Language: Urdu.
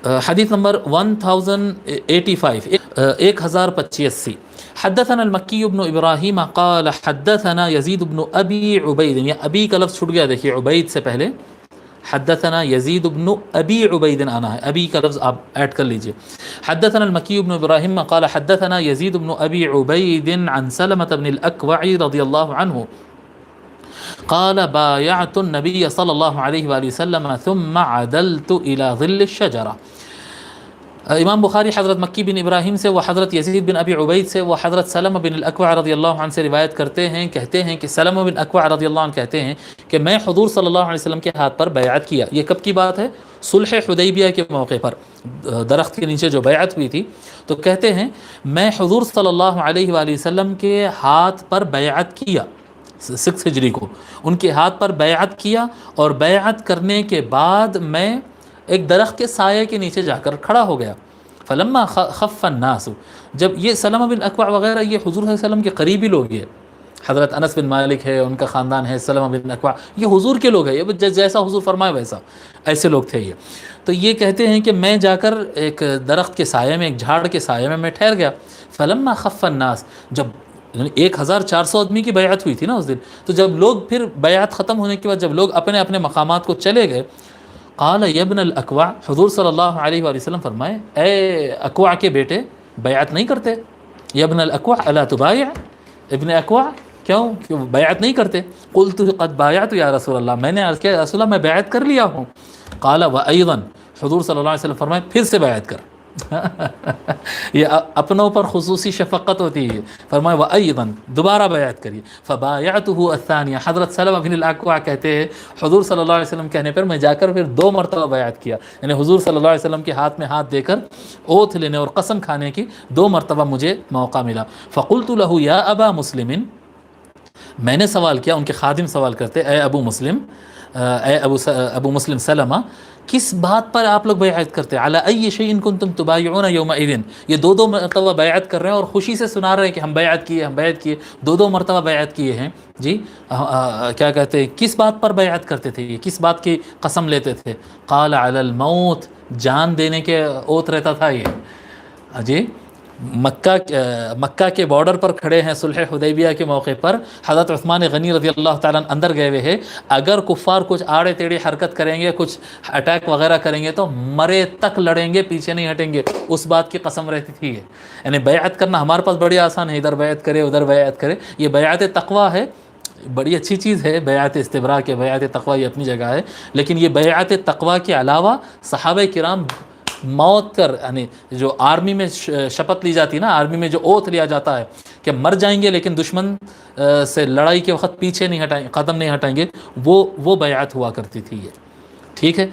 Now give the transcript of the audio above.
حدیث نمبر 1085 1085 حدثنا المکی بن ابراہیم قال حدثنا یزید بن ابی عبید، یا ابی کا لفظ چھٹ گیا، دیکھیے عبید سے پہلے حدثنا یزید بن ابی عبید آنا ہے، ابی کا لفظ آپ ایڈ کر لیجئے. حدثنا المکی بن ابراہیم قال حدثنا یزید بن ابی عبید عن سلمة بن الاکوع رضی اللہ عنہ قال بايعت النبي صلى الله عليه وآله وسلم ثم عدلت إلى ظل الشجرة. امام بخاری حضرت مکی بن ابراہیم سے، وہ حضرت یزید بن ابی عبید سے، وہ حضرت سلمہ بن الاکوع رضی اللہ عنہ سے روایت کرتے ہیں، کہتے ہیں کہ سلمہ بن الاکوع رضی اللہ عنہ کہتے ہیں کہ میں حضور صلی اللہ علیہ وسلم کے ہاتھ پر بیعت کیا. یہ کب کی بات ہے؟ صلح حدیبیہ کے موقع پر درخت کے نیچے جو بیعت ہوئی تھی. تو کہتے ہیں میں حضور صلی اللہ علیہ وآلہ وسلم کے ہاتھ پر بیعت کیا 6 ہجری کو، ان کے ہاتھ پر بیعت کیا، اور بیعت کرنے کے بعد میں ایک درخت کے سائے کے نیچے جا کر کھڑا ہو گیا. فلما خف الناس، جب یہ سلمہ بن اکوع وغیرہ یہ حضور صلی اللہ علیہ وسلم کے قریبی لوگ ہیں، حضرت انس بن مالک ہے، ان کا خاندان ہے، سلمہ بن اکوع یہ حضور کے لوگ ہیں، یہ جیسا حضور فرمائے ویسا ایسے لوگ تھے یہ. تو یہ کہتے ہیں کہ میں جا کر ایک درخت کے سائے میں، ایک جھاڑ کے سائے میں ٹھہر گیا. فلما خف الناس، جب 1400 آدمی کی بیعت ہوئی تھی نا اس دن، تو جب لوگ پھر بیعت ختم ہونے کے بعد جب لوگ اپنے اپنے مقامات کو چلے گئے، قال یا ابن الاکوع، حضور صلی اللہ علیہ وآلہ وسلم فرمائے اے اکوع کے بیٹے بیعت نہیں کرتے؟ یا ابن الاکوع الا تبایع، ابن اکوع کیوں بیعت نہیں کرتے؟ قلت قد بایعت یا رسول اللہ، میں نے عرض کیا رسول اللہ میں بیعت کر لیا ہوں. قال وایضا، حضور صلی اللہ علیہ وسلم فرمائے پھر سے بیعت کر. یہ اپنوں پر خصوصی شفقت ہوتی ہے. فرمایا وَأَيْضًا، دوبارہ بیعت کریے. فَبَايَعْتُهُ الثَّانِيَةَ، حضرت سلمہ بن الاکوع کہتے ہیں حضور صلی اللہ علیہ وسلم کہنے پر میں جا کر پھر 2 مرتبہ بیعت کیا، یعنی حضور صلی اللہ علیہ وسلم کے ہاتھ میں ہاتھ دے کر اوتھ لینے اور قسم کھانے کی 2 مرتبہ مجھے موقع ملا. فَقُلْتُ لَهُ يَا أَبَا مُسْلِمٍ، میں نے سوال کیا، ان کے خادم سوال کرتے اے ابو مسلم، اے ابو مسلم سلمہ، کس بات پر آپ لوگ بیعت کرتے؟ علی ای شیء کنتم تبایعون یومئذ، یہ 2 مرتبہ بیعت کر رہے ہیں اور خوشی سے سنا رہے ہیں کہ ہم بیعت کیے، ہم بیعت کیے، 2 مرتبہ بیعت کیے ہیں. جی کیا کہتے ہیں کس بات پر بیعت کرتے تھے، یہ کس بات کی قسم لیتے تھے؟ قال علی الموت، جان دینے کے اوت رہتا تھا یہ. جی مکہ کے بارڈر پر کھڑے ہیں صلح حدیبیہ کے موقع پر، حضرت عثمان غنی رضی اللہ تعالیٰ عنہ اندر گئے ہوئے ہیں، اگر کفار کچھ آڑے ٹیڑھی حرکت کریں گے، کچھ اٹیک وغیرہ کریں گے تو مرے تک لڑیں گے، پیچھے نہیں ہٹیں گے، اس بات کی قسم رہتی تھی. یعنی بیعت کرنا ہمارے پاس بڑی آسان ہے، ادھر بیعت کرے ادھر بیعت کرے، یہ بیعت تقویٰ ہے، بڑی اچھی چیز ہے. بیعت استبراء کے بیعت تقویٰ یہ اپنی جگہ ہے، لیکن یہ بیعت تقویٰ کے علاوہ صحابہ کرام موت کر، یعنی جو آرمی میں شپت لی جاتی نا، آرمی میں جو اوتھ لیا جاتا ہے کہ مر جائیں گے لیکن دشمن سے لڑائی کے وقت پیچھے نہیں ہٹائیں، قدم نہیں ہٹائیں گے، وہ بیعت ہوا کرتی تھی یہ. ٹھیک ہے.